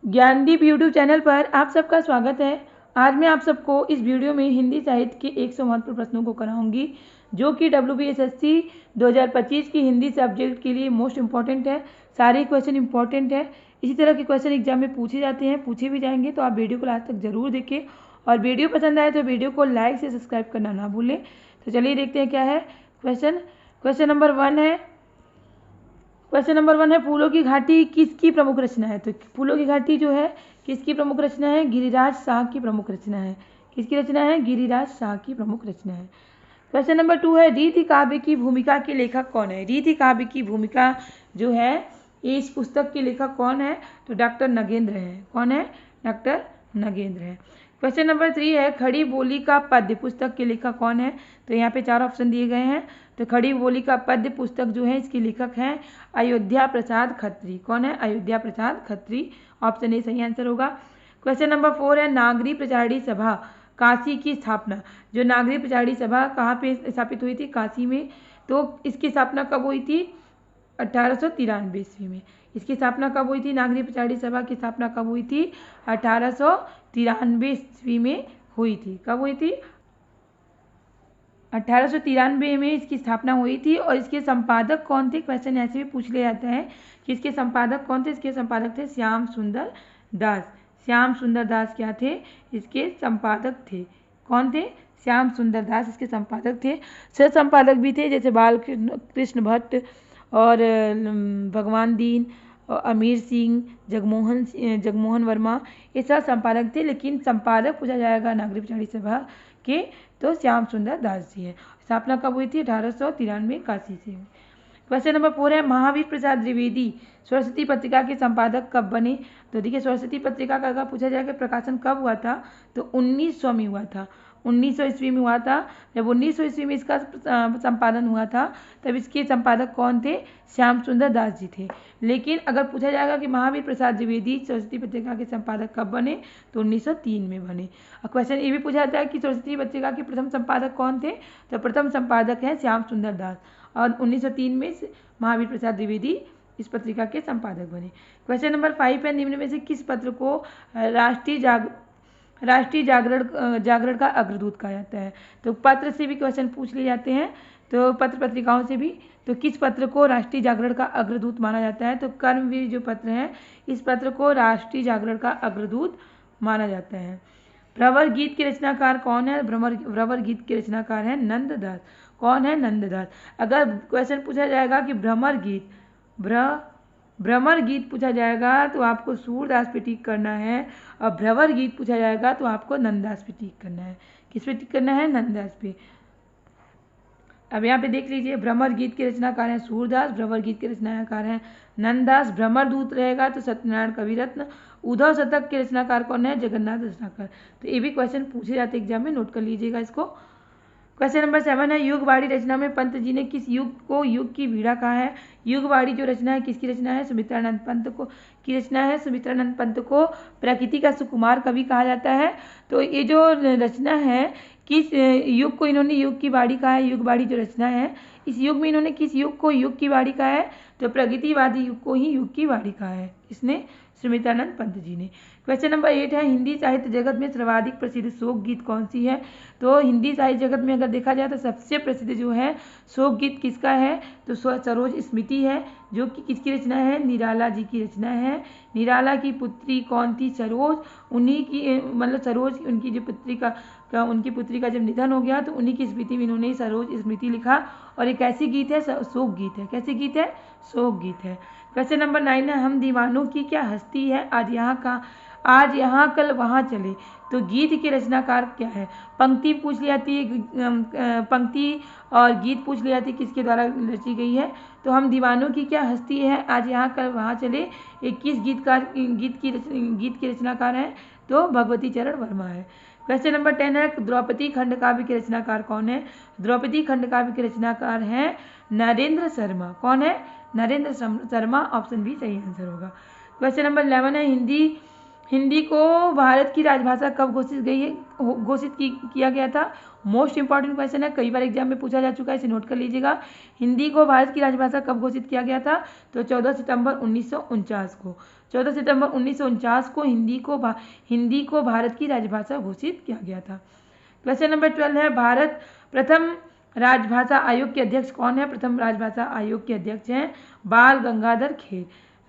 Gyandeep YouTube channel पर आप सबका स्वागत है। आज मैं आप सबको इस वीडियो में हिंदी साहित्य के 100 महत्वपूर्ण प्रश्नों को कराऊंगी जो कि WBSSC 2025 की हिंदी सब्जेक्ट के लिए मोस्ट इम्पॉर्टेंट है। सारे क्वेश्चन इंपॉर्टेंट है। इसी तरह के क्वेश्चन एग्जाम में पूछे जाते हैं, पूछे भी जाएंगे, तो आप वीडियो को लास्ट तक जरूर देखें और वीडियो पसंद आए तो वीडियो को लाइक से सब्सक्राइब करना ना भूलें। तो चलिए देखते हैं क्या है क्वेश्चन नंबर वन है फूलों की घाटी किसकी प्रमुख रचना है। तो फूलों की घाटी जो है किसकी प्रमुख रचना है? गिरिराज शाह की प्रमुख रचना है। किसकी रचना है? गिरिराज शाह की प्रमुख रचना है। क्वेश्चन नंबर 2 है रीति काव्य की भूमिका के लेखक कौन है? रीति काव्य की भूमिका जो है इस पुस्तक के लेखक कौन है? तो डॉक्टर नगेंद्र है। कौन है? डॉक्टर नगेंद्र है। क्वेश्चन नंबर 3 है खड़ी बोली का पद्य पुस्तक के लेखक कौन है? तो यहाँ पे 4 ऑप्शन दिए गए हैं। तो खड़ी बोली का पद्य पुस्तक जो है इसके लेखक हैं अयोध्या प्रसाद खत्री। कौन है? अयोध्या प्रसाद खत्री। ऑप्शन ए सही आंसर होगा। क्वेश्चन नंबर 4 है नागरी प्रचारणी सभा काशी की स्थापना। जो नागरी प्रचारणी सभा कहाँ पे स्थापित हुई थी? काशी में। तो इसकी स्थापना कब हुई थी? 1893 ईस्वी में। इसकी स्थापना कब हुई थी? नागरी प्रचारणी सभा की स्थापना कब हुई थी? 1893 ईस्वी में हुई थी। कब हुई थी? 1893 में इसकी स्थापना हुई थी। और इसके संपादक कौन थे? क्वेश्चन ऐसे भी पूछ लिया जाता है कि इसके संपादक कौन थे? इसके संपादक थे श्याम सुंदर दास। श्याम सुंदर दास क्या थे? इसके संपादक थे। कौन थे? श्याम सुंदर दास इसके संपादक थे। सह संपादक भी थे जैसे बाल कृष्ण भट्ट और भगवान दीन और अमीर सिंह, जगमोहन वर्मा, ये सब संपादक थे। लेकिन संपादक पूछा जाएगा नागरी प्रचारणी सभा के तो श्याम सुंदर दास जी है। स्थापना कब हुई थी? 1893 काशी से। क्वेश्चन नंबर 4 है महावीर प्रसाद द्विवेदी सरस्वती पत्रिका के संपादक कब बने? तो देखिए सरस्वती पत्रिका का अगर पूछा जाए कि प्रकाशन कब हुआ था तो 1900 में हुआ था। 1900 ईस्वी में हुआ था। जब 1900 ईस्वी में इसका संपादन हुआ था तब इसके संपादक कौन थे? श्याम सुंदर दास जी थे। लेकिन अगर पूछा जाएगा कि महावीर प्रसाद द्विवेदी सरस्वती पत्रिका के संपादक कब बने तो 1903 में बने। और क्वेश्चन ये भी पूछा जाता है कि सरस्वती पत्रिका के प्रथम संपादक कौन थे? तो प्रथम संपादक हैं श्याम सुंदर दास और 1903 में महावीर प्रसाद द्विवेदी इस पत्रिका के संपादक बने। क्वेश्चन नंबर 5 है निम्न में से किस पत्र को राष्ट्रीय जागरण का अग्रदूत कहा जाता है? तो पत्र से भी क्वेश्चन पूछ लिए जाते हैं, तो पत्र पत्रिकाओं से भी। तो किस पत्र को राष्ट्रीय जागरण का अग्रदूत माना जाता है? तो कर्मवीर जो पत्र है इस पत्र को राष्ट्रीय जागरण का अग्रदूत माना जाता है। भ्रमर गीत के रचनाकार कौन है? भ्रमर गीत के रचनाकार है नंददास। कौन है? नंददास। अगर क्वेश्चन पूछा जाएगा कि भ्रमर गीत पूछा जाएगा तो आपको सूरदास पे टिक करना है और भ्रमर गीत पूछा जाएगा तो आपको नंददास पे टिक करना है। किस पे टिक करना है? नंददास पे। अब यहाँ पे देख लीजिए भ्रमर गीत के रचनाकार हैं सूरदास, भ्रमर गीत के रचनाकार हैं नंददास। भ्रमर दूत रहेगा तो सत्यनारायण कविरत्न। उद्धव शतक के रचनाकार कौन है? जगन्नाथ रत्नाकर। तो ये भी क्वेश्चन पूछे जाते एग्जाम में, नोट कर लीजिएगा इसको। क्वेश्चन नंबर 7 है युगवाड़ी रचना में पंत जी ने किस युग को युग की वीणा कहा है? युगवाड़ी जो रचना है किसकी रचना है? सुमित्रानंद पंत को की रचना है। सुमित्रानंद पंत को प्रकृति का सुकुमार कवि कहा जाता है। तो ये जो रचना है किस युग को इन्होंने युग की वाड़ी कहा है? युगवाड़ी जो रचना है इस युग में इन्होंने किस युग को युग की वाड़ी कहा है? तो प्रगतिवादी युग को ही युग की वाड़ी कहा है। इसने सुमित्रानंद पंत जी ने। क्वेश्चन नंबर 8 है हिंदी साहित्य जगत में सर्वाधिक प्रसिद्ध शोक गीत कौन सी है? तो हिंदी साहित्य जगत में अगर देखा जाए तो सबसे प्रसिद्ध जो है शोक गीत किसका है? तो सरोज स्मृति है, जो कि किसकी रचना है? निराला जी की रचना है। निराला की पुत्री कौन थी? सरोज। उन्हीं की मतलब सरोज उनकी जो पुत्री का उनकी पुत्री का जब निधन हो गया तो उन्हीं की स्मृति में इन्होंने सरोज स्मृति लिखा। और एक ऐसी गीत है शोक गीत है। कैसी गीत है? शोक गीत है। क्वेश्चन नंबर 9 है हम दीवानों की क्या हस्ती है आज यहाँ कल वहाँ चले। तो गीत के रचनाकार क्या है? पंक्ति पूछ ली जाती है, पंक्ति और गीत पूछ ली जाती है किसके द्वारा रची गई है? तो हम दीवानों की क्या हस्ती है आज यहाँ कल वहाँ चले ये किस गीत की रचनाकार है? तो भगवती चरण वर्मा है। क्वेश्चन नंबर 10 है द्रौपदी खंड काव्य के रचनाकार कौन है? द्रौपदी खंड काव्य के रचनाकार हैं नरेंद्र शर्मा। कौन है? नरेंद्र शर्मा। ऑप्शन बी सही आंसर होगा। क्वेश्चन नंबर 11 है हिंदी को भारत की राजभाषा कब घोषित किया गया था? मोस्ट इंपॉर्टेंट क्वेश्चन है, कई बार एग्जाम में पूछा जा चुका है, इसे नोट कर लीजिएगा। हिंदी को भारत की राजभाषा कब घोषित किया गया था? तो 14 सितंबर 1949 को। 14 सितंबर 1949 को हिंदी को भारत की राजभाषा घोषित किया गया था। क्वेश्चन नंबर 12 है, भारत प्रथम राजभाषा आयोग के अध्यक्ष कौन है? प्रथम राजभाषा आयोग के अध्यक्ष हैं बाल गंगाधर खेर।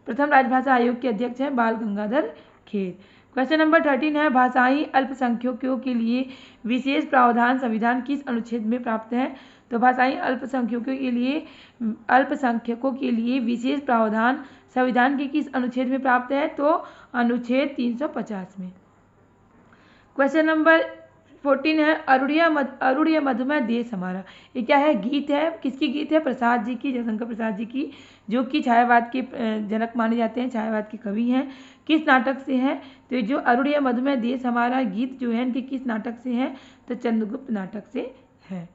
प्रथम राजभाषा आयोग के अध्यक्ष हैं बाल गंगाधर खेर। क्वेश्चन नंबर 13 है, भाषाई अल्पसंख्यकों के लिए विशेष प्रावधान संविधान किस अनुच्छेद में प्राप्त है? तो भाषाई अल्पसंख्यकों के लिए विशेष प्रावधान संविधान के किस अनुच्छेद में प्राप्त है? तो अनुच्छेद 350 में। क्वेश्चन नंबर 14 है, अरुणिय मधुमेह देश हमारा, ये क्या है? गीत है। किसकी गीत है? प्रसाद जी की, जयशंकर प्रसाद जी की, जो कि छायावाद के जनक माने जाते हैं, छायावाद के कवि हैं। किस नाटक से है? तो ये जो अरुणिय मधुमेह देश हमारा गीत जो है इनके किस नाटक से है? तो चंद्रगुप्त नाटक से है।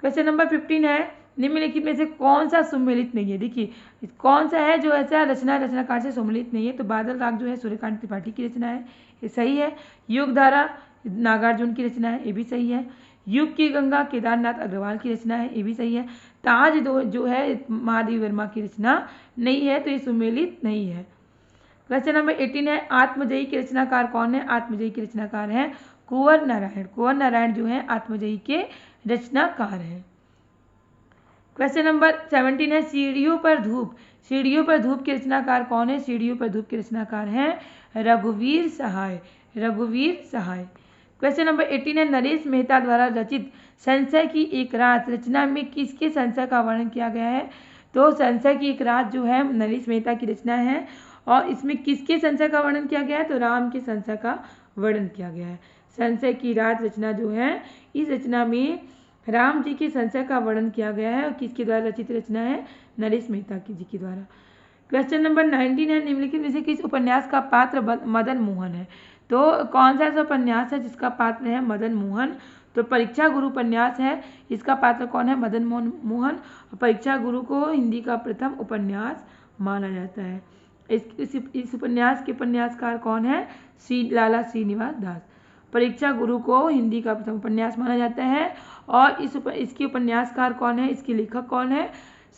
क्वेश्चन नंबर 15 है, निम्नलिखित में से कौन सा सुमेलित नहीं है? देखिए कौन सा है जो ऐसा रचनाकार से सुमेलित नहीं है? तो बादल राग जो है सूर्यकांत त्रिपाठी की रचना है, ये सही है। युगधारा नागार्जुन की रचना है, ये भी सही है। युग की गंगा केदारनाथ अग्रवाल की रचना है, ये भी सही है। ताज जो है महादेवी वर्मा की रचना नहीं है, तो ये सुमेलित नहीं है। क्वेश्चन नंबर 18 है, आत्मजयी के रचनाकार कौन है? आत्मजयी के रचनाकार हैं कुंवर नारायण। कुंवर नारायण जो है आत्मजयी के रचनाकार हैं। क्वेश्चन नंबर 17 है, सीढ़ियों पर धूप। सीढ़ियों पर धूप के रचनाकार कौन है? सीढ़ियों पर धूप के रचनाकार हैं रघुवीर सहाय। रघुवीर सहाय। क्वेश्चन नंबर 18 है, नरेश मेहता द्वारा रचित संशय की एक रात रचना में किसके संशय का वर्णन किया गया है? तो संशय की एक रात जो है नरेश मेहता की रचना है, और इसमें किसके संशय का वर्णन किया गया है? तो राम के संशय का वर्णन किया गया है। संशय की रात रचना जो है, इस रचना में राम जी के संशय का वर्णन किया गया है, और किसके द्वारा रचित रचना है? नरेश मेहता जी के द्वारा। क्वेश्चन नंबर 19 है, निम्नलिखित में से किस उपन्यास का पात्र मदन मोहन है? तो कौन सा ऐसा उपन्यास है जिसका पात्र है मदन मोहन? तो परीक्षा गुरु उपन्यास है, इसका पात्र कौन है? मदन मोहन। परीक्षा गुरु को हिंदी का प्रथम उपन्यास माना जाता है। इस उपन्यास के उपन्यासकार कौन है? लाला श्रीनिवास दास। परीक्षा गुरु को हिंदी का प्रथम उपन्यास माना जाता है, और इसके उपन्यासकार कौन है? इसके लेखक कौन है?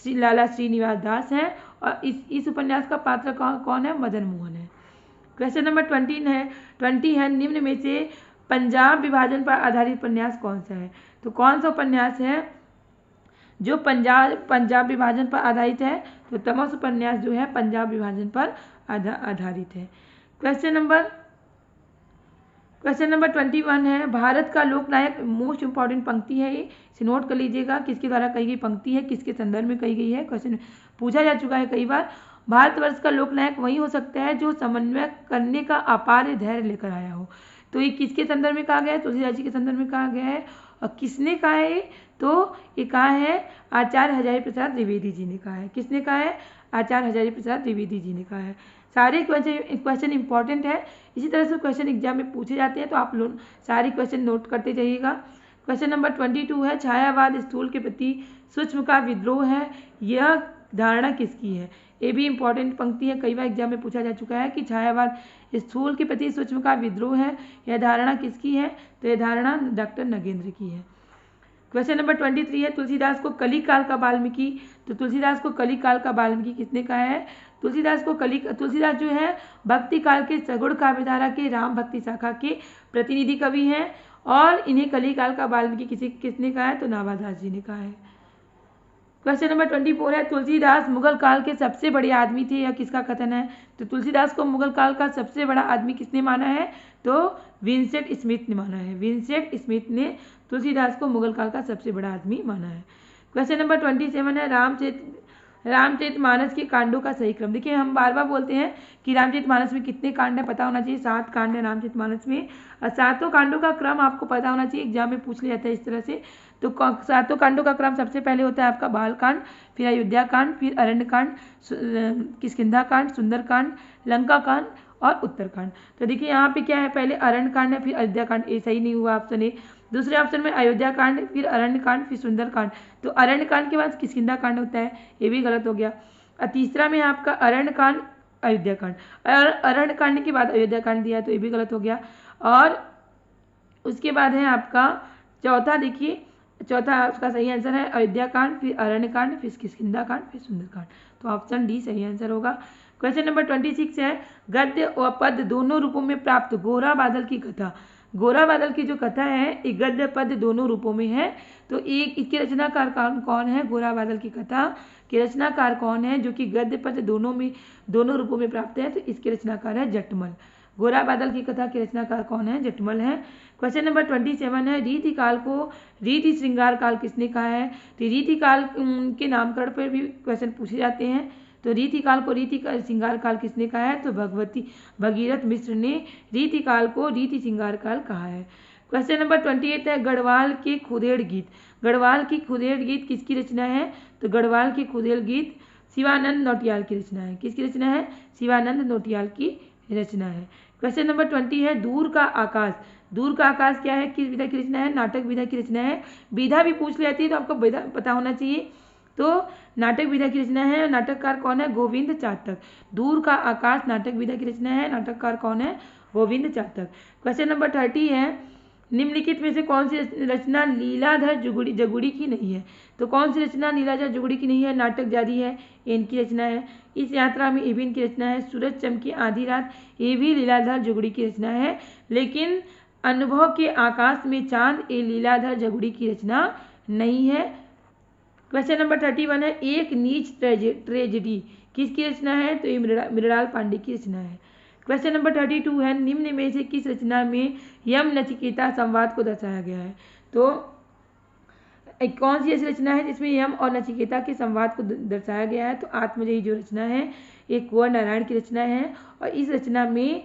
लाला श्रीनिवास दास हैं, और इस उपन्यास का पात्र कौन है? मदन मोहन है। क्वेश्चन नंबर 20 है, निम्न में से पंजाब विभाजन पर आधारित उपन्यास कौन सा है? तो कौन सा उपन्यास है जो पंजाब विभाजन पर आधारित है? तो तमस उपन्यास जो है पंजाब विभाजन पर आधारित है। क्वेश्चन नंबर 21 है, भारत का लोकनायक। मोस्ट इंपॉर्टेंट पंक्ति है ये, इसे नोट कर लीजिएगा। किसके द्वारा कही गई पंक्ति है, किसके संदर्भ में कही गई है? क्वेश्चन पूछा जा चुका है कई बार। भारतवर्ष का लोकनायक वही हो सकता है जो समन्वय करने का अपार धैर्य लेकर आया हो। तो ये किसके संदर्भ में कहा गया है? तुलसीदास जी के संदर्भ में कहा गया है। और किसने कहा है? तो ये कहा है आचार्य हजारी प्रसाद द्विवेदी जी ने कहा है। किसने कहा है? आचार्य हजारी प्रसाद द्विवेदी जी ने कहा है। सारे क्वेश्चन इंपॉर्टेंट है, इसी तरह से क्वेश्चन एग्जाम में पूछे जाते हैं, तो आप लोग सारे क्वेश्चन नोट करते जाइएगा। क्वेश्चन नंबर 22 है, छायावाद स्थूल के प्रति सूक्ष्म का विद्रोह है, यह धारणा किसकी है? ये भी इंपॉर्टेंट पंक्ति है, कई बार एग्जाम में पूछा जा चुका है कि छायावाद स्थूल के प्रति सूक्ष्म का विद्रोह है, यह धारणा किसकी है? तो यह धारणा डॉक्टर नगेंद्र की है। क्वेश्चन नंबर 23 है, तुलसीदास को कली काल का वाल्मीकि। तो तुलसीदास को कली काल का वाल्मीकि किसने कहा है? तुलसीदास जो है भक्ति काल के सगुण काव्यधारा के राम भक्ति शाखा के प्रतिनिधि कवि हैं, और इन्हें कली काल का वाल्मीकि किसने कहा है? तो नाभादास जी ने कहा है। क्वेश्चन नंबर 24 है, तुलसीदास मुगल काल के सबसे बड़े आदमी थे, यह किसका कथन है? तो तुलसीदास को मुगल काल का सबसे बड़ा आदमी किसने माना है? तो विंसेंट स्मिथ ने माना है। विंसेंट स्मिथ ने तुलसीदास को मुगल काल का सबसे बड़ा आदमी माना है। क्वेश्चन नंबर 27 है, रामचरितमानस के कांडों का सही क्रम। देखिए हम बार बार बोलते हैं कि रामचरितमानस में कितने कांड है, पता होना चाहिए। 7 कांड है रामचरितमानस में, और 7 कांडों का क्रम आपको पता होना चाहिए, एग्जाम में पूछ लिया जाता है इस तरह से। तो 7 कांडों का क्रम सबसे पहले होता है आपका बालकांड, फिर अयोध्या कांड, फिर अरण्यकांड, किष्किंधा कांड, सुंदरकांड, लंका कांड और उत्तरकांड। तो देखिए यहाँ पे क्या है, पहले अरण्यकांड है, फिर अयोध्या कांड। ये सही नहीं हुआ ऑप्शन ए। दूसरे ऑप्शन में अयोध्या कांड, फिर अरण्य कांड, फिर सुंदर कांड। तो अरण्य कांड के बाद किष्किंधा कांड होता है, ये भी गलत हो गया। और तीसरा में आपका अरण्य कांड, अयोध्या कांड। अरण्य कांड के बाद अयोध्या कांड दिया तो ये भी गलत हो गया। और उसके बाद है आपका चौथा, देखिए चौथा उसका सही आंसर है अयोध्या कांड, फिर अरण्य कांड, फिर किष्किंधा कांड, फिर सुंदर कांड। तो ऑप्शन डी सही आंसर होगा। क्वेश्चन नंबर 26 है गद्य व पद्य दोनों रूपों में प्राप्त गोरा बादल की कथा। गोरा बादल की जो कथा है ये गद्य पद्य दोनों रूपों में है। तो एक इसके रचनाकार कौन है? गोरा बादल की कथा के रचनाकार कौन है जो कि गद्य पद्य दोनों रूपों में प्राप्त है? तो इसके रचनाकार है जटमल। गोरा बादल की कथा के रचनाकार कौन है? जटमल है। क्वेश्चन नंबर 27 है रीति काल को रीति श्रृंगार काल किसने कहा है? तो रीति काल के नामकरण पर भी क्वेश्चन पूछे जाते हैं। तो रीति काल को रीति श्रृंगार काल किसने कहा है? तो भगीरथ मिश्र ने रीति काल को रीति श्रृंगार काल कहा है। क्वेश्चन नंबर 28 है गढ़वाल के खुदेड़ गीत। गढ़वाल की खुदेड़ गीत किसकी रचना है? तो गढ़वाल की खुदेड़ गीत शिवानंद नौटियाल की रचना है। किसकी रचना है? शिवानंद नौटियाल की रचना है। क्वेश्चन नंबर 20 है दूर का आकाश। दूर का आकाश क्या है? किस विधा की रचना है? नाटक विधा की रचना है। विधा भी पूछ लेती है तो आपको विधा पता होना चाहिए। तो नाटक विधा की रचना है। नाटककार कौन है? गोविंद चातक। दूर का आकाश नाटक विधा की रचना है। नाटककार कौन है? गोविंद चातक। क्वेश्चन नंबर 30 है निम्नलिखित में से कौन सी रचना लीलाधर जगुड़ी की नहीं है? तो कौन सी रचना लीलाधर जगुड़ी की नहीं है? नाटक जारी है, इनकी रचना है। इस यात्रा में ये भी इनकी रचना है। सूरज चमकी आधी रात ये भी लीलाधर जगुड़ी की रचना है। लेकिन अनुभव के आकाश में चांद ये लीलाधर जगुड़ी की रचना नहीं है। क्वेश्चन नंबर 31 है एक नीच ट्रेजेडी किसकी रचना है? तो ये मृणाल पांडे की रचना है। क्वेश्चन नंबर 32 है निम्न में से किस रचना में यम नचिकेता संवाद को दर्शाया गया है? तो एक कौन सी ऐसी रचना है जिसमें यम और नचिकेता के संवाद को दर्शाया गया है? तो आत्मजयी जो रचना है ये कुंवर नारायण की रचना है और इस रचना में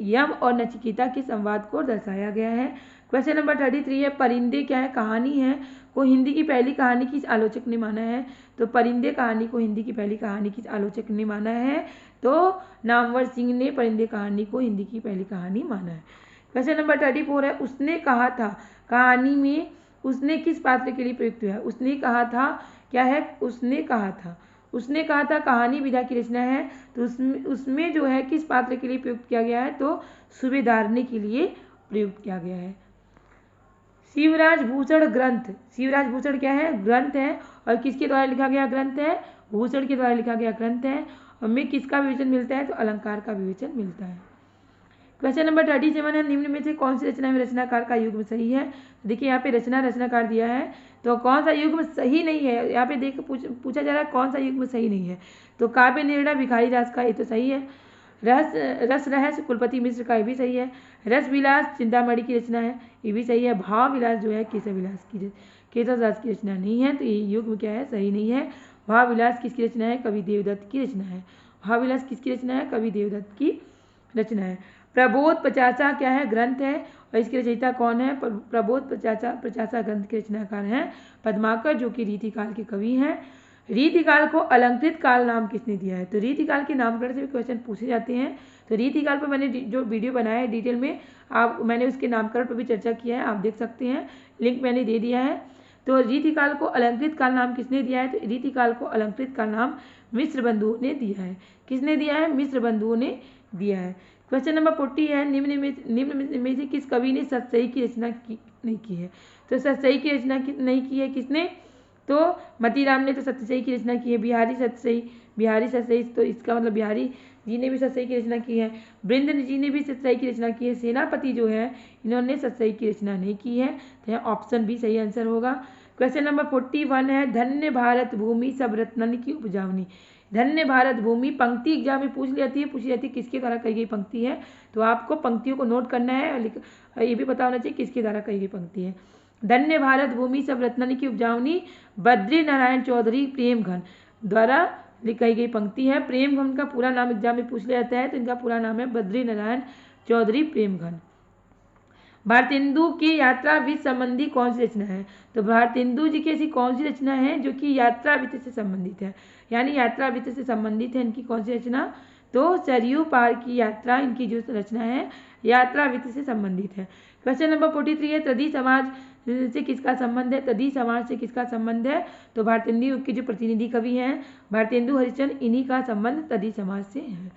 यम और नचिकेता के संवाद को दर्शाया गया है। क्वेश्चन नंबर 33 है परिंदे क्या है? कहानी है को हिंदी की पहली कहानी किस आलोचक ने माना है? तो परिंदे कहानी को हिंदी की पहली कहानी किस आलोचक ने माना है? तो नामवर सिंह ने परिंदे कहानी को हिंदी की पहली कहानी माना है। क्वेश्चन नंबर 34 है उसने कहा था कहानी में उसने किस पात्र के लिए प्रयुक्त हुआ है? उसने कहा था क्या है? उसने कहा था कहानी विधा की रचना है। तो उसमें जो है किस पात्र के लिए प्रयुक्त किया गया है? तो सूबेदारनी के लिए प्रयुक्त किया गया है। शिवराज भूषण ग्रंथ। शिवराज भूषण क्या है? ग्रंथ है। और किसके द्वारा लिखा गया ग्रंथ है? भूषण के द्वारा लिखा गया ग्रंथ है। और में किसका विवेचन मिलता है? तो अलंकार का विवेचन मिलता है। क्वेश्चन नंबर 37 है निम्न में से कौन सी रचना में रचनाकार का युग्म सही है? देखिए यहाँ पे रचनाकार दिया है तो कौन सा युग्म सही नहीं है? यहाँ पे देख पूछा जा रहा है कौन सा युग्म सही नहीं है? तो काव्य निर्णय भिखारी दास का ये तो सही है। रस रहस्य कुलपति मिश्र का ये भी सही है। रस विलास चिंतामणि की रचना है, ये भी सही है। भाव विलास जो है केशव दास की रचना नहीं है, तो ये युग्म क्या है? सही नहीं है। भाव विलास किसकी रचना है? कवि देवदत्त की रचना है। भाव विलास किसकी रचना है? कवि देवदत्त की रचना है। प्रबोध पचासा क्या है? ग्रंथ है। और इसके रचयिता कौन है? प्रबोध पचासा ग्रंथ के रचनाकार हैं पद्माकर जो कि रीतिकाल के कवि हैं। रीतिकाल को अलंकृत काल नाम किसने दिया है? तो रीतिकाल के नामकरण से भी क्वेश्चन पूछे जाते हैं। तो रीतिकाल पर मैंने जो वीडियो बनाया है डिटेल में मैंने उसके नामकरण पर भी चर्चा किया है, आप देख सकते हैं, लिंक मैंने दे दिया है। तो रीतिकाल को अलंकृत काल नाम किसने दिया है? तो रीतिकाल को अलंकृत काल नाम मिश्र बंधुओं ने दिया है। किसने दिया है? मिश्र बंधुओं ने दिया है। क्वेश्चन नंबर 40 है निम्न में से किस कवि ने सतसई की रचना नहीं की है? तो सतसई की रचना नहीं की है किसने? तो मतीराम ने तो सतसई की रचना की है। बिहारी सतसई, तो इसका मतलब बिहारी जी ने भी सतसई की रचना की है। वृंद जी ने भी सतसई की रचना की है। सेनापति जो है इन्होंने सतसई की रचना नहीं की है। तो यहाँ ऑप्शन बी सही आंसर होगा। क्वेश्चन नंबर 41 है धन्य भारत भूमि सब रत्नन की उपजावनी। धन्य भारत भूमि पंक्ति एग्जाम में पूछी जाती है किसके द्वारा कही गई पंक्ति है? तो आपको पंक्तियों को नोट करना है और ये भी पता होना चाहिए किसके द्वारा कही गई पंक्ति है। धन्य भारत भूमि सब रत्नन की उपजावनी बद्री नारायण चौधरी प्रेमघन द्वारा कही गई पंक्ति है। प्रेमघन का पूरा नाम एग्जाम में पूछ लिया जाता है, तो इनका पूरा नाम है बद्री नारायण चौधरी प्रेमघन। भारतेंदु की यात्रा वित्त संबंधी कौन सी रचना है? तो भारतेंदु जी की ऐसी कौन सी रचना है जो कि यात्रा वित्त से संबंधित है? यानी यात्रा वित्त से संबंधित है इनकी कौन सी रचना? तो सरयू पार की यात्रा इनकी जो रचना है यात्रा वित्त से संबंधित है। क्वेश्चन नंबर 43 है से किसका संबंध है? तदी समाज से किसका संबंध है? तो भारतेंदु युग के जो प्रतिनिधि कवि हैं भारतेंदु हरिश्चंद्र, इन्हीं का संबंध तदी समाज से है।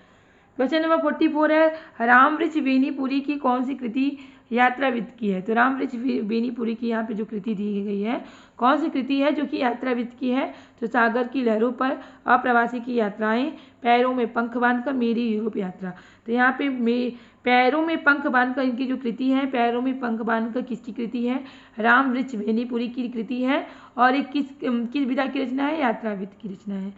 क्वेश्चन नंबर 44 है रामवृक्ष बेनीपुरी की कौन सी कृति यात्राविद की है? तो रामवृक्ष बेनीपुरी की यहाँ पे जो कृति दी गई है कौन सी कृति है जो कि यात्राविद की है? तो सागर की लहरों पर, अप्रवासी की यात्राएं, पैरों में पंख बांधकर, मेरी यूरोप यात्रा। तो यहाँ पे पैरों में पंख बांधकर इनकी जो कृति है, पैरों में पंख बांधकर किसकी कृति है? रामवृक्ष बेनीपुरी की कृति है। और एक किस विधा की रचना है? यात्राविद की रचना है।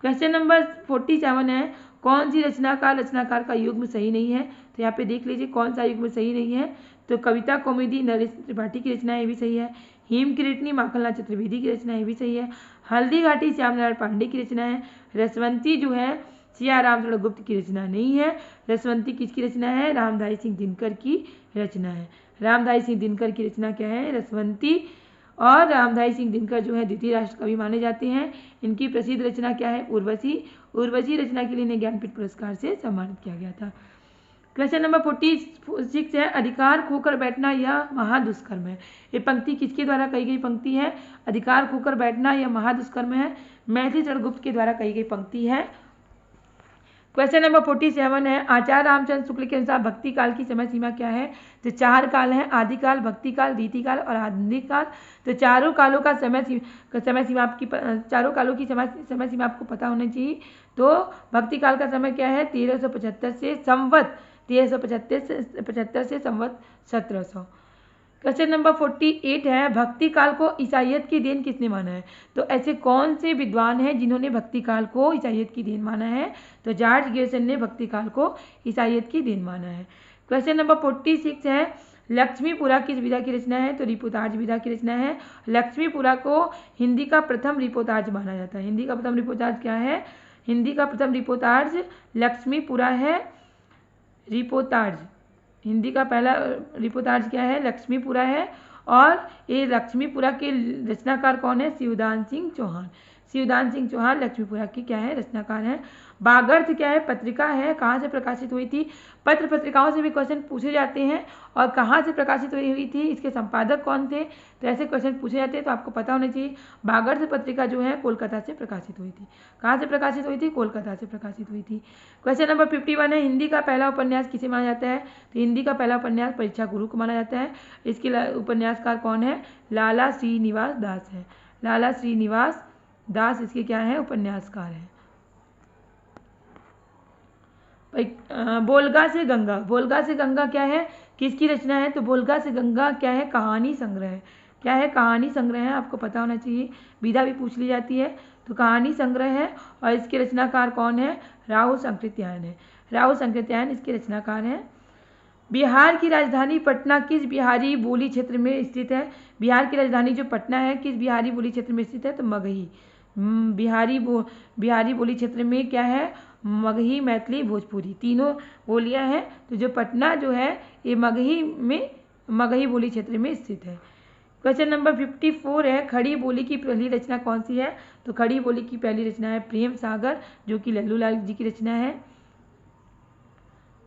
क्वेश्चन नंबर 47 है कौन सी रचनाकार का युग्म सही नहीं है? तो यहाँ पे देख लीजिए कौन सा युग्म सही नहीं है। तो कविता कौमुदी नरेश त्रिपाठी की रचना, ये भी सही है। हिम किरीटनी माखनलाल चतुर्वेदी की रचना, ये भी सही है। हल्दी घाटी श्यामनारायण पांडे की रचना है। रसवंती जो है सिया रामचंद्र गुप्त की रचना नहीं है। रसवंती किसकी रचना है? रामधारी सिंह दिनकर की रचना है। रामधारी सिंह दिनकर की रचना क्या है? रसवंती। और रामधारी सिंह दिनकर जो है द्वितीय राष्ट्र कवि माने जाते हैं। इनकी प्रसिद्ध रचना क्या है? उर्वशी। उर्वशी रचना के लिए इन्हें ज्ञानपीठ पुरस्कार से सम्मानित किया गया था। क्वेश्चन नंबर 46 है अधिकार खोकर बैठना यह महादुष्कर्म है। ये पंक्ति किसके द्वारा कही गई पंक्ति है? अधिकार खोकर बैठना यह महादुष्कर्म है, मैथिली चंद्रगुप्त के द्वारा कही गई पंक्ति है। क्वेश्चन नंबर 47 है आचार्य रामचंद्र शुक्ल के अनुसार भक्ति काल की समय सीमा क्या है? तो 4 काल है, आदिकाल, भक्ति काल, रीति काल और आधुनिक काल। तो चारों कालों का समय सीमा आपकी चारों कालों की समय सीमा आपको पता होनी चाहिए। तो भक्ति काल का समय क्या है? 1375 से संवत 1375 से संवत 1700। क्वेश्चन नंबर 48 है भक्ति काल को ईसाइयत की देन किसने माना है? तो ऐसे कौन से विद्वान हैं जिन्होंने भक्ति काल को ईसाइयत की देन माना है? तो जॉर्ज गिब्सन ने भक्ति काल को ईसाइयत की देन माना है। क्वेश्चन नंबर 46 है लक्ष्मीपुरा किस विधा की रचना है? तो रिपोर्ताज विधा की रचना है। लक्ष्मीपुरा को हिंदी का प्रथम रिपोर्ताज माना जाता है। हिंदी का प्रथम रिपोर्ताज क्या है? हिंदी का प्रथम रिपोर्ताज लक्ष्मीपुरा है। रिपोर्ताज हिंदी का पहला रिपोर्ताज क्या है? लक्ष्मीपुरा है। और ये लक्ष्मीपुरा के रचनाकार कौन है? शिवदान सिंह चौहान। शिवदान सिंह चौहान लक्ष्मीपुरा की क्या है? रचनाकार है। बागर्थ क्या है? पत्रिका है। कहाँ से प्रकाशित हुई थी? पत्र पत्रिकाओं से भी क्वेश्चन पूछे जाते हैं। और कहाँ से प्रकाशित हुई थी? इसके संपादक कौन थे? तो ऐसे क्वेश्चन पूछे जाते हैं, तो आपको पता होना चाहिए। बागर्थ पत्रिका जो है कोलकाता से प्रकाशित हुई थी। कहाँ से प्रकाशित हुई थी? कोलकाता से प्रकाशित हुई थी। क्वेश्चन नंबर 51 है हिंदी का पहला उपन्यास किसे माना जाता है? तो हिंदी का पहला उपन्यास परीक्षा गुरु को माना जाता है। इसके उपन्यासकार कौन है? लाला श्रीनिवास दास है। लाला श्रीनिवास दास इसके क्या है? उपन्यासकार हैं। बोलगा से गंगा। बोलगा से गंगा क्या है? किसकी रचना है? तो बोलगा से गंगा क्या है? कहानी संग्रह है। क्या है? कहानी संग्रह है। आपको पता होना चाहिए, विधा भी पूछ ली जाती है। तो कहानी संग्रह है। और इसके रचनाकार कौन है? राहु संकृत्यायन है। राहु संकृत्यायन इसके रचनाकार हैं। बिहार की राजधानी पटना किस बिहारी बोली क्षेत्र में स्थित है? बिहार की राजधानी जो पटना है किस बिहारी बोली क्षेत्र में स्थित है? तो मगही। बिहारी बोली क्षेत्र में क्या है? मगही, मैथिली, भोजपुरी तीनों बोलियां हैं। तो जो पटना जो है ये मगही बोली क्षेत्र में स्थित है। क्वेश्चन नंबर 54 है खड़ी बोली की पहली रचना कौन सी है? तो खड़ी बोली की पहली रचना है प्रेम सागर, जो कि लल्लू लाल जी की रचना है।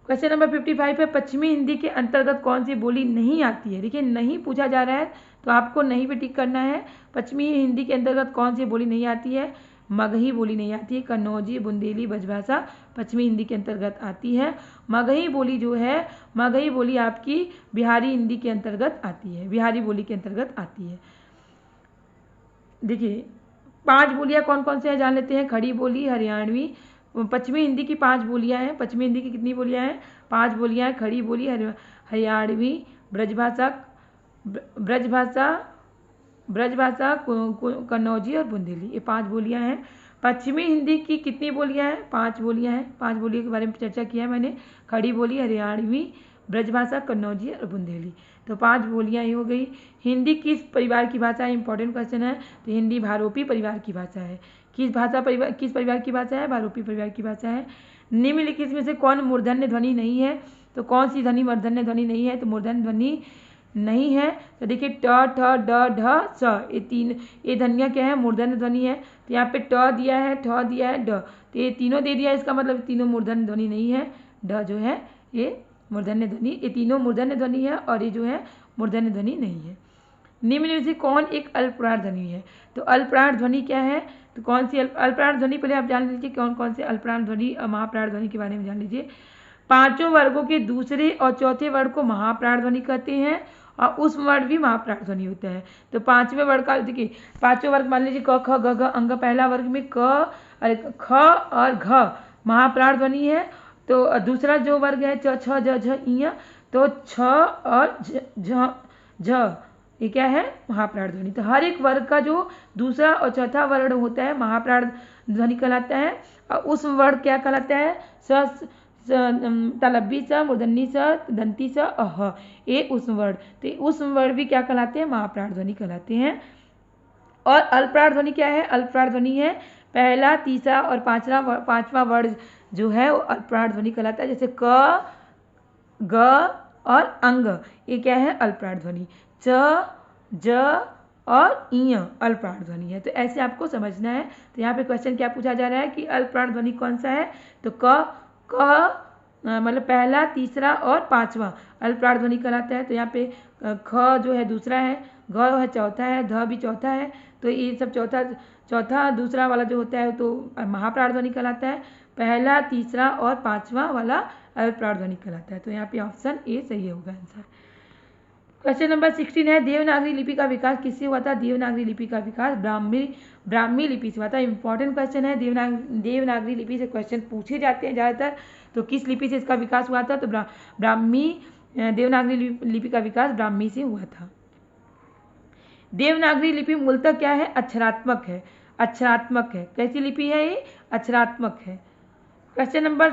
क्वेश्चन नंबर 55 है पश्चिमी हिंदी के अंतर्गत कौन सी बोली नहीं आती है? देखिए नहीं पूछा जा रहा है, तो आपको नहीं पे टिक करना है। पश्चिमी हिंदी के अंतर्गत कौन सी बोली नहीं आती है? मगही बोली नहीं आती है। कन्नौजी, बुंदेली, ब्रजभाषा पश्चिमी हिंदी के अंतर्गत आती है। मगही बोली जो है, मगही बोली आपकी बिहारी हिंदी के अंतर्गत आती है, बिहारी बोली के अंतर्गत आती है। देखिए 5 बोलियां कौन कौन से हैं जान लेते हैं। खड़ी बोली, हरियाणवी, पश्चिमी हिंदी की 5 बोलियां हैं। पश्चिमी हिंदी की कितनी बोलियां हैं? 5 बोलियां हैं। खड़ी बोली, हरियाणवी, ब्रजभाषा, कन्नौजी और बुंदेली, ये 5 बोलियां हैं। पश्चिमी हिंदी की कितनी बोलियां हैं? 5 बोलियां हैं। 5 बोलियों के बारे में चर्चा किया है मैंने। खड़ी बोली, हरियाणवी, ब्रजभाषा, कन्नौजी और बुंदेली, तो 5 बोलियां ही हो गई। हिंदी किस परिवार की भाषा है? इंपॉर्टेंट क्वेश्चन है। तो हिंदी भारोपी परिवार की भाषा है। किस परिवार की भाषा है? भारोपी परिवार की भाषा है। निम्नलिखित में से कौन मूर्धन्य ध्वनि नहीं है? तो कौन सी ध्वनि मूर्धन्य ध्वनि नहीं है? तो मूर्धन्य ध्वनि नहीं है। तो देखिए ट, ठ, ड, ढ, स, ये ध्वनियाँ क्या है? मूर्धन्य ध्वनि है। तो यहाँ पे ट दिया है, ठ दिया है, ड, तो ये तीनों दे दिया है, इसका मतलब तीनों मूर्धन्य ध्वनि नहीं है। ड जो है ये मूर्धन्य ध्वनि, ये तीनों मूर्धन्य ध्वनि है और ये जो है मूर्धन्य ध्वनि नहीं है। निम्न में से कौन एक अल्पप्राण ध्वनि है? तो अल्पप्राण ध्वनि क्या है? तो कौन सी अल्पप्राण ध्वनि, पहले आप जान लीजिए कौन कौन से अल्पप्राण ध्वनि और महाप्राण ध्वनि के बारे में जान लीजिए। पांचों वर्गों के दूसरे और चौथे वर्ग को महाप्राण ध्वनि कहते हैं और उस वर्ग भी महाप्राण ध्वनि होता है। तो पांचवें वर्ग का देखिए, पांचों वर्ग मान लीजिए क ख ग घ अंग, पहला वर्ग में ख और घ महाप्राण ध्वनि है। तो दूसरा जो वर्ग है च छ ज झ इ, तो छ और झ ये क्या है? महाप्राण ध्वनि। तो हर एक वर्ग का जो दूसरा और चौथा वर्ण होता है महाप्राण ध्वनि कहलाता है। और उस वर्ण क्या कहलाता है? तलब्बी स, मूर्धन्य स, दंती स, अह, ये उस वर्ण। तो उस वर्ण भी क्या कहलाते हैं? महाप्राण ध्वनि कहलाते हैं। और अल्पप्राण ध्वनि क्या है? अल्पप्राण ध्वनि है पहला, तीसरा और पांचवा वर्ण जो है वो अल्पप्राण ध्वनि कहलाता है। जैसे क, ग और अंग, ये क्या है? अल्पप्राण ध्वनि। च, ज और इ अल्पप्राण ध्वनि है। तो ऐसे आपको समझना है। तो यहाँ पे क्वेश्चन क्या पूछा जा रहा है कि अल्पप्राण ध्वनि कौन सा है? तो क मतलब पहला, तीसरा और पांचवा अल्पप्राण ध्वनि कहलाता है। तो यहाँ पे ख जो है दूसरा है, घ है चौथा है, ध भी चौथा है। तो ये सब चौथा दूसरा वाला जो होता है तो महाप्राण ध्वनि कहलाता है। पहला, तीसरा और पांचवा वाला अल्पप्राण ध्वनि कहलाता है। तो यहाँ पे ऑप्शन ए सही होगा आंसर। क्वेश्चन नंबर 16 है, देवनागरी लिपि का विकास किससे हुआ था? देवनागरी लिपि का विकास ब्राह्मी लिपि से हुआ था। इंपॉर्टेंट क्वेश्चन है। देवनागरी लिपि से क्वेश्चन पूछे जाते हैं ज़्यादातर। तो किस लिपि से इसका विकास हुआ था? तो देवनागरी लिपि का विकास ब्राह्मी से हुआ था। देवनागरी लिपि मूलतः क्या है? अक्षरात्मक है। अक्षरात्मक है। कैसी लिपि है ये? अक्षरात्मक है। क्वेश्चन नंबर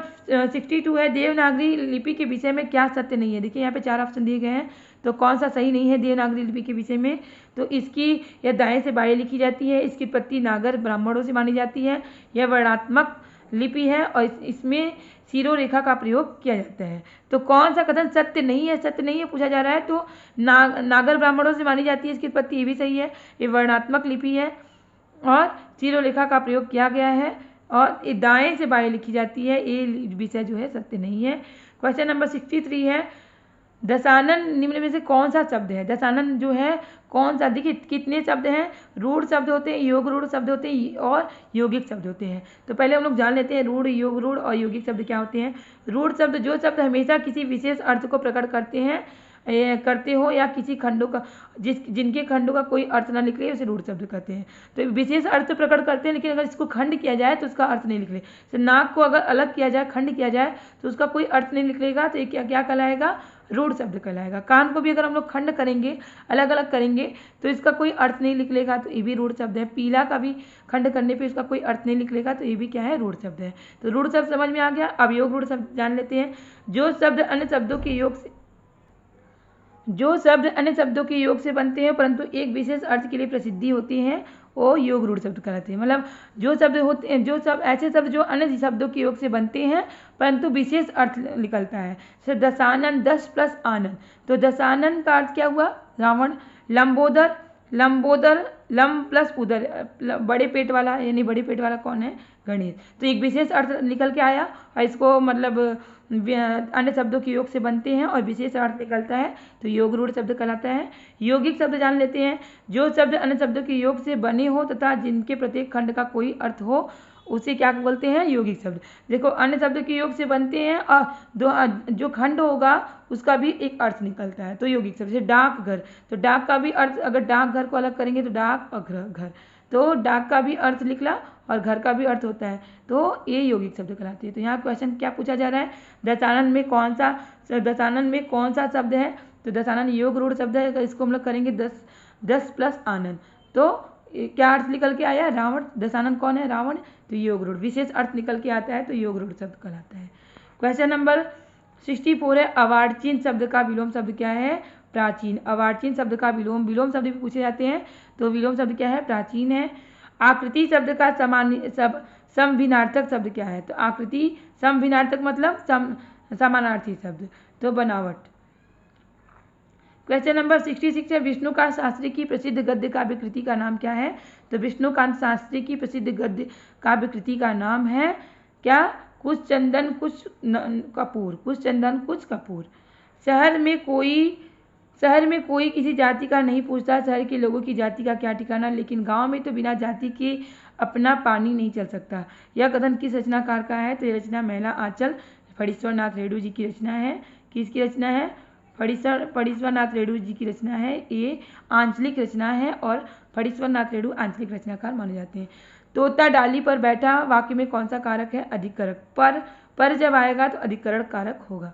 62 है, देवनागरी लिपि के विषय में क्या सत्य नहीं है? देखिए यहाँ पे 4 ऑप्शन दिए गए हैं। तो कौन सा सही नहीं है देवनागरी लिपि के विषय में? तो इसकी यह दाएं से बाएं लिखी जाती है, इसकी उत्पत्ति नागर ब्राह्मणों से मानी जाती है, यह वर्णात्मक लिपि है और इसमें सिरो रेखा का प्रयोग किया जाता है। तो कौन सा कथन सत्य नहीं है? सत्य नहीं है पूछा जा रहा है। तो नागर ब्राह्मणों से मानी जाती है, इसकी उत्पत्ति ये भी सही है, ये वर्णात्मक लिपि है और सिरो रेखा का प्रयोग किया गया है और ये दाएं से बाएं लिखी जाती है, ये विषय जो है सत्य नहीं है। क्वेश्चन नंबर 63 है, दशानन निम्न में से कौन सा शब्द है? दशानन जो है कौन सा? देखिए कितने शब्द हैं? रूढ़ शब्द होते हैं, योग रूढ़ शब्द होते हैं और यौगिक शब्द होते हैं। तो पहले हम लोग जान लेते हैं रूढ़, योग रूढ़ और यौगिक शब्द क्या होते हैं। रूढ़ शब्द जो शब्द हमेशा किसी विशेष अर्थ को प्रकट करते हो या किसी खंडों का जिनके खंडों का कोई अर्थ ना निकले उसे रूढ़ शब्द कहते हैं। तो विशेष अर्थ प्रकट करते हैं, लेकिन अगर इसको खंड किया जाए तो उसका अर्थ नहीं निकले। तो नाक को अगर अलग किया जाए, खंड किया जाए तो उसका कोई अर्थ नहीं निकलेगा, तो ये क्या कहलाएगा? रूढ़ शब्द कहलाएगा। कान को भी अगर हम लोग खंड करेंगे, अलग अलग करेंगे तो इसका कोई अर्थ नहीं निकलेगा, तो ये भी रूढ़ शब्द है। पीला का भी खंड करने पे इसका कोई अर्थ नहीं निकलेगा, तो ये भी क्या है? रूढ़ शब्द है। तो रूढ़ शब्द समझ में आ गया। अब योग रूढ़ शब्द जान लेते हैं। जो शब्द अन्य शब्दों के योग से बनते हैं परंतु एक विशेष अर्थ के लिए प्रसिद्धि होती है वो योग रूढ़ शब्द कहलाते हैं। मतलब जो शब्द होते हैं, जो सब ऐसे शब्द जो अन्य शब्दों के योग से बनते हैं परंतु विशेष अर्थ निकलता है। जैसे दशानन, 10 प्लस आनंद। तो दशानन का अर्थ क्या हुआ? रावण। लंबोदर, लम प्लस उदर, बड़े पेट वाला, यानी बड़े पेट वाला कौन है? गणेश। तो एक विशेष अर्थ निकल के आया और इसको मतलब अन्य शब्दों के योग से बनते हैं और विशेष अर्थ निकलता है, तो योग रूढ़ शब्द कहलाता है। यौगिक शब्द जान लेते हैं। जो शब्द अन्य शब्दों के योग से बने हो तथा जिनके प्रत्येक खंड का कोई अर्थ हो उसे क्या बोलते हैं? यौगिक शब्द। देखो अन्य शब्द के योग से बनते हैं और जो खंड होगा उसका भी एक अर्थ निकलता है, तो यौगिक शब्द। जैसे डाकघर, तो डाक का भी अर्थ, अगर डाकघर को अलग करेंगे तो डाक और घर, तो डाक का भी अर्थ निकला और घर का भी अर्थ होता है, तो ये यौगिक शब्द कहलाते हैं। तो यहाँ क्वेश्चन क्या पूछा जा रहा है? दशानन में कौन सा शब्द है? तो दशानन योग रूढ़ शब्द है। इसको हम लोग करेंगे 10 प्लस आनंद, तो क्या अर्थ निकल के आया? रावण। दशानन कौन है? रावण। तो योग रूढ़ विशेष अर्थ निकल के आता है, तो योग रूढ़ शब्द कहलाता है। क्वेश्चन नंबर 64 है, अवार्चीन शब्द का विलोम शब्द क्या है? प्राचीन। अवार्चीन शब्द का विलोम शब्द भी पूछे जाते हैं, तो विलोम शब्द क्या है? प्राचीन है। आकृति शब्द का समभिन्नार्थक शब्द क्या है? तो आकृति समभिन्नार्थक मतलब समानार्थी शब्द, तो बनावट। क्वेश्चन नंबर 66 है, विष्णुकांत शास्त्री की प्रसिद्ध गद्य काव्य कृति का नाम क्या है? तो विष्णुकांत शास्त्री की प्रसिद्ध गद्य काव्य कृति का नाम है क्या? कुछ चंदन कुछ कपूर। शहर में कोई शहर में कोई किसी जाति का नहीं पूछता, शहर के लोगों की जाति का क्या ठिकाना, लेकिन गांव में तो बिना जाति के अपना पानी नहीं चल सकता। यह कथन किस रचनाकार का है? तो यह रचना महिला आंचल फणीश्वर नाथ रेणु जी की रचना है। किसकी रचना है? फणीश्वर नाथ रेणु जी की रचना है। ये आंचलिक रचना है और फणीश्वर नाथ रेणु आंचलिक रचनाकार माने जाते हैं। तोता डाली पर बैठा वाक्य में कौन सा कारक है? अधिकरण। पर जब आएगा तो अधिकरण कारक होगा।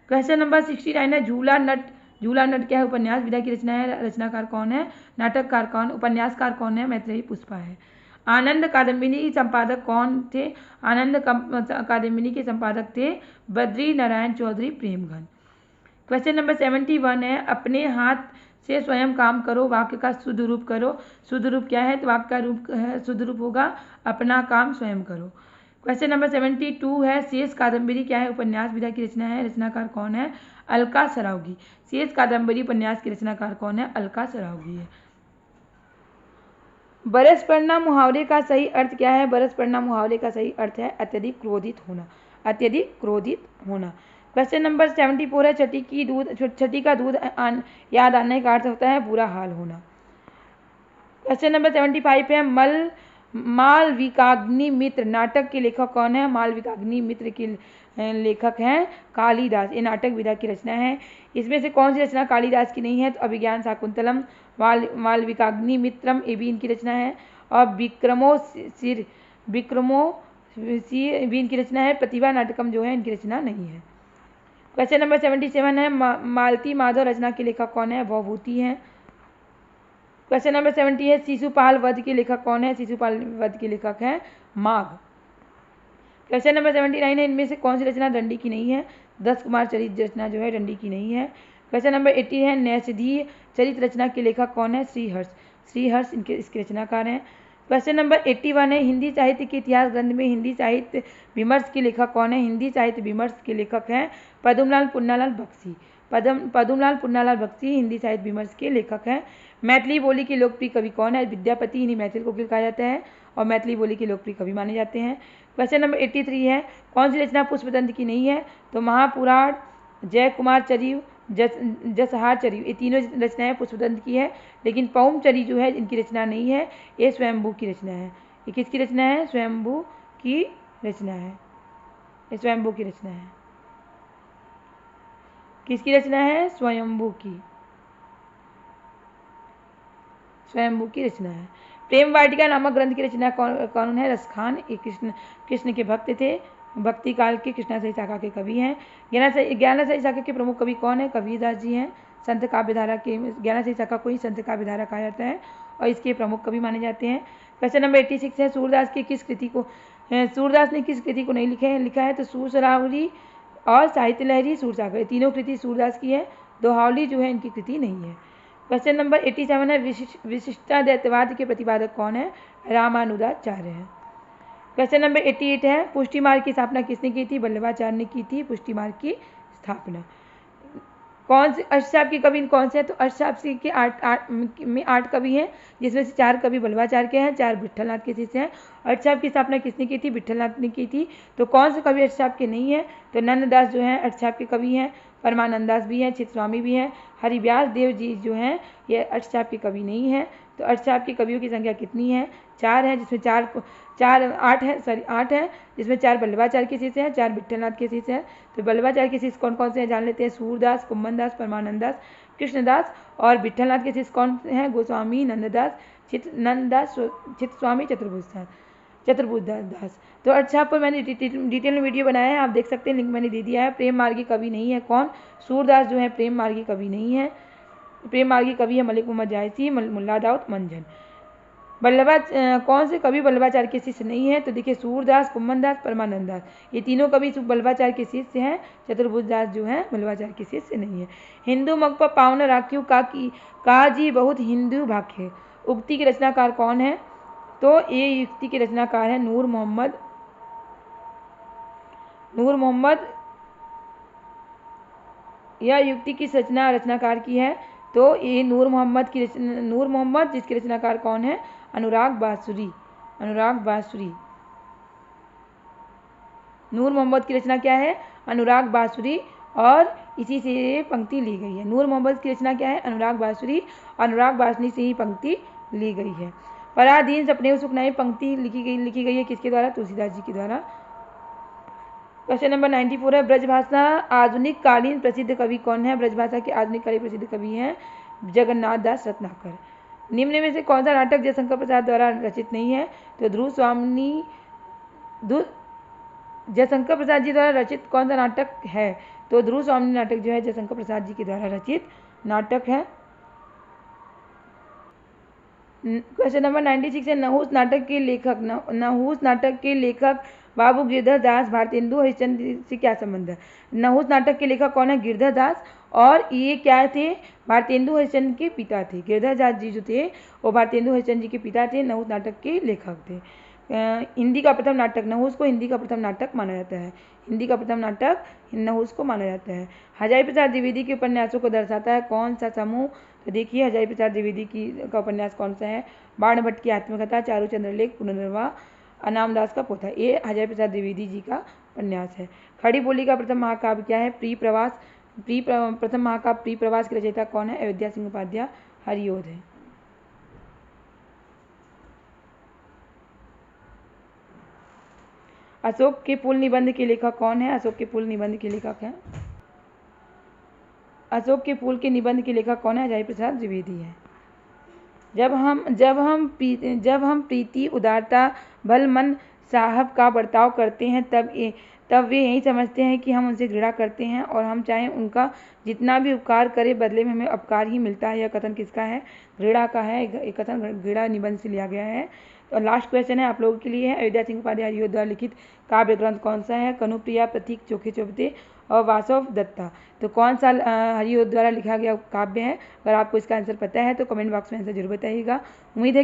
क्वेश्चन नंबर 69 है झूला नट। झूला नट क्या है? उपन्यास विधा की रचना है। रचनाकार कौन है? नाटककार कौन? उपन्यासकार कौन है? मैत्रेयी पुष्पा है। आनंद कादम्बिनी संपादक कौन थे? आनंद कादम्बिनी के संपादक थे बद्री नारायण चौधरी प्रेमघन। क्वेश्चन नंबर 71 है अपने हाथ से स्वयं काम करो, वाक्य का शुद्ध रूप करो। शुद्ध रूप क्या है? तो वाक्य का रूप शुद्ध रूप होगा अपना काम स्वयं करो। क्वेश्चन नंबर 72 है शेष कादम्बरी क्या है? उपन्यास विधा की रचना है। रचनाकार कौन है? अलका सरावगी। शेष कादम्बरी उपन्यास की रचनाकार कौन है? अलका सरावगी है। बरस पड़ना मुहावरे का सही अर्थ क्या है? बरस पड़ना मुहावरे का सही अर्थ है अत्यधिक क्रोधित होना। अत्यधिक क्रोधित होना। क्वेश्चन नंबर 74 है छठी का दूध याद आने का अर्थ होता है बुरा हाल होना। क्वेश्चन नंबर 75 है मालविकाग्नि मित्र नाटक के लेखक कौन है? मालविकाग्नि मित्र के लेखक हैं कालिदास। ये नाटक विधा की रचना है। इसमें से कौन सी रचना कालिदास की नहीं है? तो अभिज्ञान शाकुंतलम। मालविकाग्नि मित्रम ये भी इनकी रचना है। और विक्रमो सिर भी इनकी रचना है। प्रतिभा नाटकम जो है इनकी रचना नहीं है। क्वेश्चन नंबर 77 है मालती माधव रचना के लेखक कौन है? भवभूति हैं। क्वेश्चन नंबर 70 है शिशुपाल वध के लेखक कौन है? शिशुपाल वध के लेखक हैं माघ। क्वेश्चन नंबर 79 है इनमें से कौन सी रचना दंडी की नहीं है? 10 कुमार चरित रचना जो है दंडी की नहीं है। क्वेश्चन नंबर 80 है नैषधीय चरित रचना के लेखक कौन है? श्रीहर्ष। श्रीहर्ष इसके रचनाकार हैं। क्वेश्चन नंबर 81 है हिंदी साहित्य के इतिहास ग्रंथ में हिंदी साहित्य विमर्श के लेखक कौन है? हिंदी साहित्य विमर्श के लेखक हैं पद्मलाल पुन्नालाल बख्शी। पद्मलाल पुन्नालाल बख्शी हिंदी साहित्य विमर्श के लेखक हैं। मैथिली बोली के लोकप्रिय कवि कौन है? विद्यापति इन्हीं मैथिल को कहा जाता है और मैथिली बोली के लोकप्रिय कवि माने जाते हैं। क्वेश्चन नंबर 83 है कौन सी रचना पुष्पदंत की नहीं है? तो महापुराण, जय कुमार चरिव, जसहार चरिव ये तीनों रचनाएं पुष्पदंत की है। लेकिन पौमचरी जो है इनकी रचना नहीं है, ये स्वयंभू की रचना है। ये किसकी रचना है? स्वयंभू की रचना है। ये स्वयंभू की रचना है। किसकी रचना है? स्वयंभू की। स्वयंभू की रचना है। प्रेम वाटिका नामक ग्रंथ की रचना कौन है? रसखान। ये कृष्ण के भक्त थे। भक्ति काल के कृष्णाश्रयी शाखा के कवि हैं। ज्ञानाश्रयी शाखा के प्रमुख कवि कौन है? कबीरदास जी हैं। संत काव्यधारा के ज्ञानाश्रयी शाखा को ही संत काव्यधारा कहा जाता है और इसके प्रमुख कवि माने जाते हैं। क्वेश्चन नंबर 86 है सूरदास ने किस कृति को नहीं लिखा है? तो सूर सरावली और साहित्य लहरी, सूरसागर तीनों कृति सूरदास की है। दोहावली जो है इनकी कृति नहीं है। क्वेश्चन नंबर 87 है विशिष्टाद्वैतवाद के प्रतिपादक कौन है? रामानुजाचार्य है। क्वेश्चन नंबर 88 है पुष्टि मार्ग की स्थापना किसने की थी? वल्लभाचार्य ने की थी पुष्टि मार्ग की स्थापना। कौन से अष्टचाप के कवि कौन से हैं? तो अष्टचाप के 8 कवि हैं जिसमें से 4 कवि वल्लभाचार्य के हैं, 4 विट्ठलनाथ के शिष्य हैं। अष्टचाप की स्थापना किसने की थी? विट्ठलनाथ ने की थी। तो कौन से कवि अष्टचाप के नहीं है? तो नंददास जो हैं अष्टचाप के कवि हैं, परमानंदास भी हैं, चित्तस्वामी भी हैं, हरिव्यास देव जी जो हैं ये अष्टचाप के कवि नहीं हैं। तो अष्टचाप के कवियों की संख्या कितनी है? 4 है, जिसमें 8 है जिसमें 4 वल्लभाचार्य के शिष्य हैं, 4 विट्ठलनाथ के शिष्य हैं। तो वल्लभाचार्य के शिष्य कौन कौन से हैं जान लेते हैं? सूरदास, कुम्भनदास, परमानंदास, कृष्णदास। और विट्ठलनाथ के शिष्य कौन हैं? गोस्वामी, नंददास, चित्तस्वामी, चतुर्भुजदास। तो अष्टचाप पर मैंने डिटेल में वीडियो बनाया है, आप देख सकते हैं, लिंक मैंने दे दिया है। प्रेम मार्गी कवि नहीं है कौन? सूरदास जो है प्रेम मार्गी कवि नहीं है। प्रेम मार्गी कवि है मलिक मोहम्मद जायसी, मुल्ला दाऊद मंझन। कौन से कवि वल्लभाचार्य के शिष्य नहीं है? तो देखिए सूरदास, कुम्भनदास, परमानंदास ये तीनों कवि वल्लभाचार्य के शिष्य हैं। चतुर्भुजदास जो हैं वल्लभाचार्य के शिष्य नहीं है। हिंदू मग पर पावन राख्यू का जी बहुत हिंदू भाख्य उक्ति के रचनाकार कौन है? तो ये युक्ति के रचनाकार है नूर मोहम्मद। यह युक्ति किस रचनाकार की है? तो ये नूर मोहम्मद जिसके रचनाकार कौन है? अनुराग बासुरी। नूर मोहम्मद की रचना क्या है? अनुराग बासुरी। और इसी से पंक्ति ली गई है। नूर मोहम्मद की रचना क्या है? अनुराग बांसुरी। अनुराग बांसुरी से ही पंक्ति ली गई है। पराधीन सपने सुखनाई पंक्ति लिखी गई है किसके द्वारा? तुलसीदास जी के द्वारा। क्वेश्चन नंबर 94 है, ब्रजभाषा आधुनिक कालीन प्रसिद्ध कवि कौन है? ब्रजभाषा के आधुनिक कालीन प्रसिद्ध कवि हैं जगन्नाथ दास रत्नाकर। निम्न में से कौन सा नाटक जयशंकर प्रसाद द्वारा रचित नहीं है? तो जयशंकर प्रसाद जी द्वारा रचित कौन सा नाटक है? तो ध्रुव स्वामी नाटक जो है जयशंकर प्रसाद जी के द्वारा रचित नाटक है। क्वेश्चन नंबर 96 है, नहुस नाटक के लेखक बाबू गिरधर दास भारतेंदु हरिश्चंद्र से क्या संबंध है? नहुस नाटक के लेखक कौन है? गिरधर दास। और ये क्या थे? भारतेंदु हरिश्चंद्र के पिता थे। गिरधर दास जी जो थे वो भारतेंदु हरिश्चंद्र जी के पिता थे, नहुस नाटक के लेखक थे। हिंदी का प्रथम नाटक, नहुस को हिंदी का प्रथम नाटक माना जाता है। हिंदी का प्रथम नाटक नहुस को माना जाता है। हजारी प्रसाद द्विवेदी के उपन्यासों को दर्शाता है कौन सा समूह? तो देखिए हजारी प्रसाद द्विवेदी का उपन्यास कौन सा है? बाण भट्ट की आत्मकथा, चारू चंद्रलेख, पुनर्नवा, अनाम दास का पोथा। ये हजारी प्रसाद द्विवेदी जी का उपन्यास है। खड़ी बोली का प्रथम महाकाव्य क्या है? प्रिय प्रवास। प्रथम महाकाव्य प्रिय प्रवास के रचयिता कौन है? अयोध्या सिंह उपाध्याय हरियोध है। अशोक के पुल निबंध के लेखक कौन है? अशोक के पुल निबंध के लेखक है अशोक के पुल के निबंध के लेखक कौन है? हजारी प्रसाद द्विवेदी है। जब हम प्रीति, उदारता, भल मन साहब का बर्ताव करते हैं तब वे यही समझते हैं कि हम उनसे घृणा करते हैं और हम चाहे उनका जितना भी उपकार करें बदले में हमें अपकार ही मिलता है। यह कथन किसका है? घृणा का है। एक कथन घृणा निबंध से लिया गया है। तो लास्ट क्वेश्चन है आप लोगों के लिए है, अयोध्या सिंह उपाध्याय हरियोध द्वारा लिखित काव्य ग्रंथ कौन सा है? कनुप्रिया, प्रतीक, चोखे चौबते और वासव दत्ता। तो कौन सा हरियोध द्वारा लिखा गया काव्य है? अगर आपको इसका आंसर पता है तो कमेंट बॉक्स में आंसर जरूर बताइएगा। उम्मीद है